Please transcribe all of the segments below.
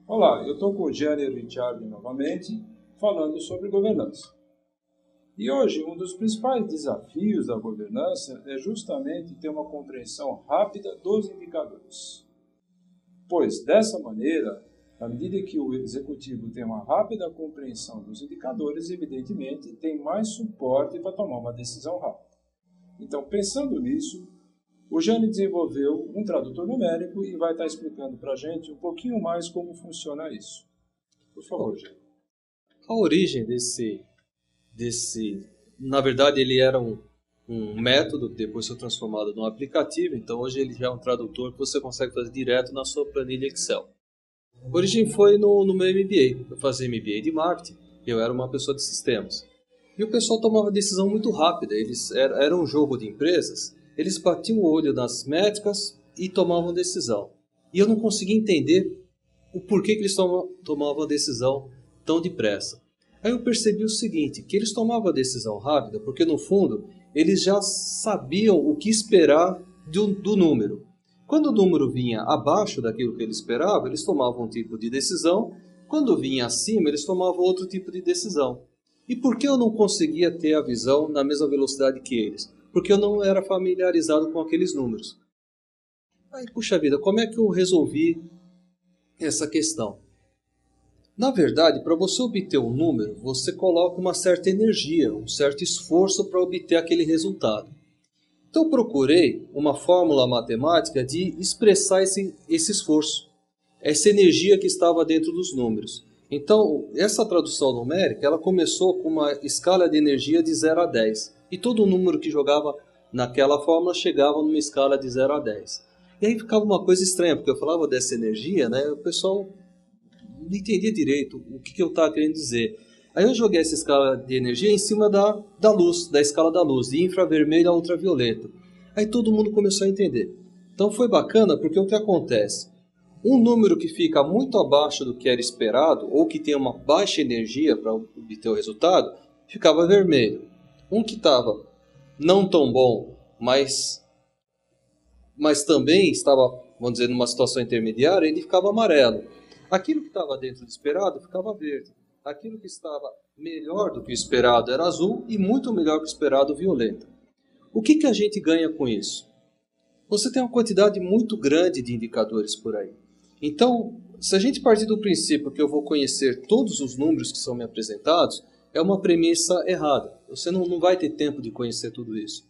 Olá, eu estou com o Jânio Richard novamente, falando sobre governança. E hoje, um dos principais desafios da governança é justamente ter uma compreensão rápida dos indicadores. Pois, dessa maneira, à medida que o executivo tem uma rápida compreensão dos indicadores, evidentemente, tem mais suporte para tomar uma decisão rápida. Então, pensando nisso, o Jânio desenvolveu um tradutor numérico e vai estar explicando para a gente um pouquinho mais como funciona isso. Por favor, Jânio. A origem na verdade, ele era um método que depois foi transformado num aplicativo, então hoje ele já é um tradutor que você consegue fazer direto na sua planilha Excel. A origem foi no meu MBA. Eu fazia MBA de marketing, eu era uma pessoa de sistemas. E o pessoal tomava decisão muito rápida, era um jogo de empresas. Eles batiam o olho nas métricas e tomavam decisão. E eu não conseguia entender o porquê que eles tomavam a decisão tão depressa. Aí eu percebi o seguinte, que eles tomavam a decisão rápida porque, no fundo, eles já sabiam o que esperar do número. Quando o número vinha abaixo daquilo que eles esperavam, eles tomavam um tipo de decisão. Quando vinha acima, eles tomavam outro tipo de decisão. E por que eu não conseguia ter a visão na mesma velocidade que eles? Porque eu não era familiarizado com aqueles números. Aí, puxa vida, como é que eu resolvi essa questão? Na verdade, para você obter um número, você coloca uma certa energia, um certo esforço para obter aquele resultado. Então, eu procurei uma fórmula matemática de expressar esse esforço, essa energia que estava dentro dos números. Então, essa tradução numérica, ela começou com uma escala de energia de 0 a 10. E todo número que jogava naquela fórmula chegava numa escala de 0 a 10. E aí ficava uma coisa estranha, porque eu falava dessa energia, né? O pessoal não entendia direito o que eu estava querendo dizer. Aí eu joguei essa escala de energia em cima da luz, da escala da luz, de infravermelho a ultravioleta. Aí todo mundo começou a entender. Então foi bacana, porque o que acontece? Um número que fica muito abaixo do que era esperado, ou que tem uma baixa energia para obter o resultado, ficava vermelho. Um que estava não tão bom, mas também estava, vamos dizer, numa situação intermediária, ele ficava amarelo. Aquilo que estava dentro do esperado ficava verde. Aquilo que estava melhor do que o esperado era azul e muito melhor que o esperado violeta. O que a gente ganha com isso? Você tem uma quantidade muito grande de indicadores por aí. Então, se a gente partir do princípio que eu vou conhecer todos os números que são me apresentados, é uma premissa errada. Você não vai ter tempo de conhecer tudo isso.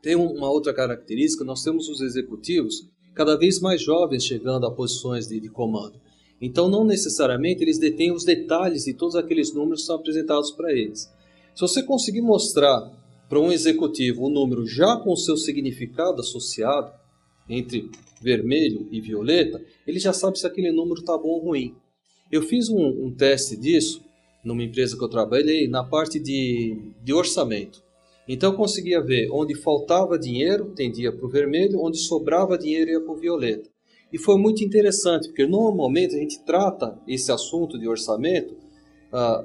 Tem uma outra característica, nós temos os executivos cada vez mais jovens chegando a posições de comando. Então, não necessariamente eles detêm os detalhes de todos aqueles números que são apresentados para eles. Se você conseguir mostrar para um executivo o número já com o seu significado associado, entre vermelho e violeta, ele já sabe se aquele número está bom ou ruim. Eu fiz um teste disso numa empresa que eu trabalhei na parte de orçamento. Então eu conseguia ver onde faltava dinheiro, tendia para o vermelho, onde sobrava dinheiro ia para o violeta. E foi muito interessante, porque normalmente a gente trata esse assunto de orçamento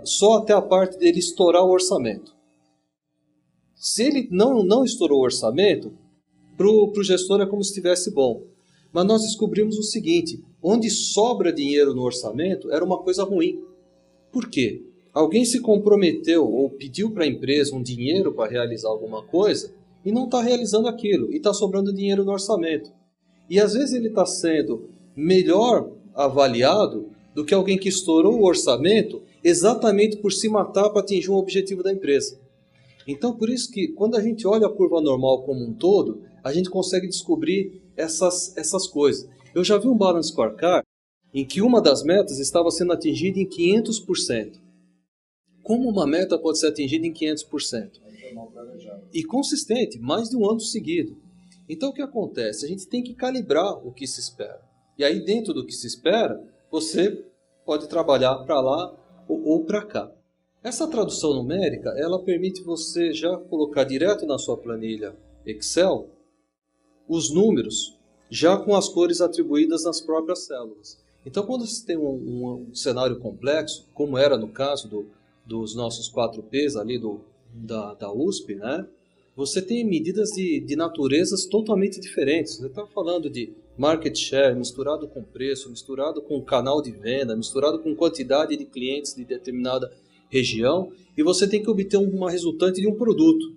só até a parte dele estourar o orçamento. Se ele não estourou o orçamento, para o gestor é como se estivesse bom. Mas nós descobrimos o seguinte, onde sobra dinheiro no orçamento era uma coisa ruim. Por quê? Alguém se comprometeu ou pediu para a empresa um dinheiro para realizar alguma coisa e não está realizando aquilo e está sobrando dinheiro no orçamento. E às vezes ele está sendo melhor avaliado do que alguém que estourou o orçamento exatamente por se matar para atingir um objetivo da empresa. Então, por isso que quando a gente olha a curva normal como um todo, a gente consegue descobrir essas coisas. Eu já vi um Balance Scorecard em que uma das metas estava sendo atingida em 500%. Como uma meta pode ser atingida em 500%? E consistente, mais de um ano seguido. Então, o que acontece? A gente tem que calibrar o que se espera. E aí, dentro do que se espera, você pode trabalhar para lá ou para cá. Essa tradução numérica, ela permite você já colocar direto na sua planilha Excel os números já com as cores atribuídas nas próprias células. Então, quando você tem um cenário complexo, como era no caso dos nossos 4Ps ali da USP, né? Você tem medidas de naturezas totalmente diferentes. Você está falando de market share, misturado com preço, misturado com canal de venda, misturado com quantidade de clientes de determinada região, e você tem que obter uma resultante de um produto.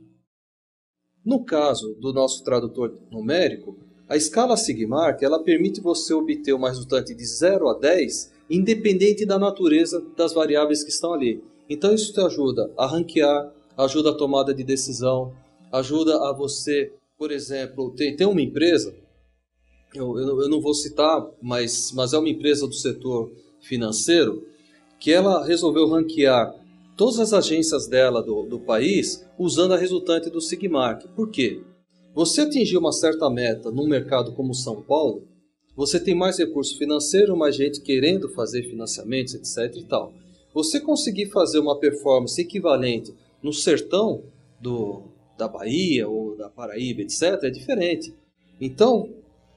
No caso do nosso tradutor numérico, a escala Sigmark ela permite você obter uma resultante de 0 a 10, independente da natureza das variáveis que estão ali. Então isso te ajuda a ranquear, ajuda a tomada de decisão, ajuda a você, por exemplo, tem uma empresa, eu não vou citar, mas é uma empresa do setor financeiro, que ela resolveu ranquear todas as agências dela do país usando a resultante do Sigmark. Por quê? Você atingir uma certa meta num mercado como São Paulo, você tem mais recurso financeiro, mais gente querendo fazer financiamentos, etc. e tal. Você conseguir fazer uma performance equivalente no sertão da Bahia ou da Paraíba, etc., é diferente. Então,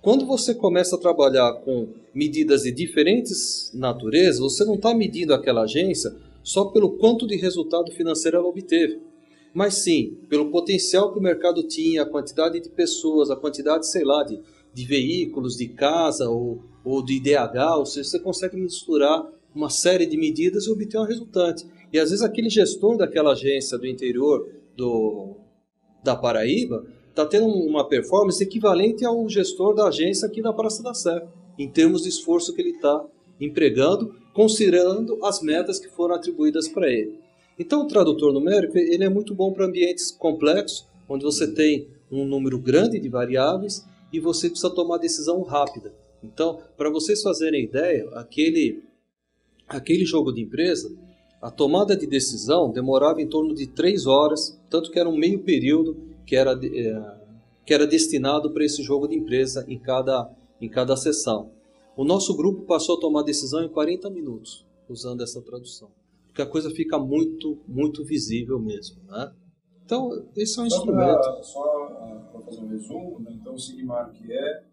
quando você começa a trabalhar com medidas de diferentes naturezas, você não está medindo aquela agência só pelo quanto de resultado financeiro ela obteve, mas sim pelo potencial que o mercado tinha, a quantidade de pessoas, a quantidade, sei lá, de veículos, de casa ou de IDH, ou seja, você consegue misturar uma série de medidas e obter um resultante. E às vezes aquele gestor daquela agência do interior da Paraíba está tendo uma performance equivalente ao gestor da agência aqui da Praça da Sé, em termos de esforço que ele está empregando, considerando as metas que foram atribuídas para ele. Então o tradutor numérico ele é muito bom para ambientes complexos, onde você tem um número grande de variáveis e você precisa tomar decisão rápida. Então, para vocês fazerem ideia, aquele jogo de empresa, a tomada de decisão demorava em torno de 3 horas, tanto que era um meio período que era destinado para esse jogo de empresa em cada sessão. O nosso grupo passou a tomar decisão em 40 minutos, usando essa tradução. Porque a coisa fica muito, muito visível mesmo, né? Então, esse é um instrumento. Só para fazer um resumo, né? Então o Sigmark é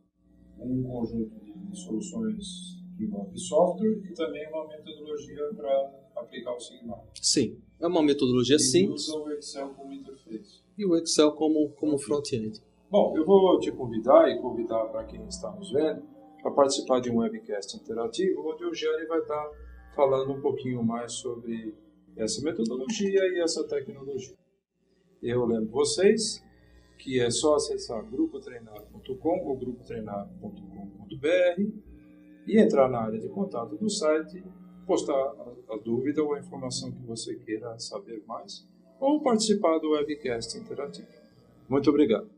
um conjunto de soluções que envolve software e também uma metodologia para aplicar o Sigmark. Sim, é uma metodologia simples. E usa o Excel como interface. E o Excel como front-end. Bom, eu vou te convidar e convidar para quem está nos vendo para participar de um webcast interativo, onde o Gianni vai estar falando um pouquinho mais sobre essa metodologia e essa tecnologia. Eu lembro vocês que é só acessar grupotreinar.com ou grupotreinar.com.br e entrar na área de contato do site, postar a dúvida ou a informação que você queira saber mais ou participar do webcast interativo. Muito obrigado.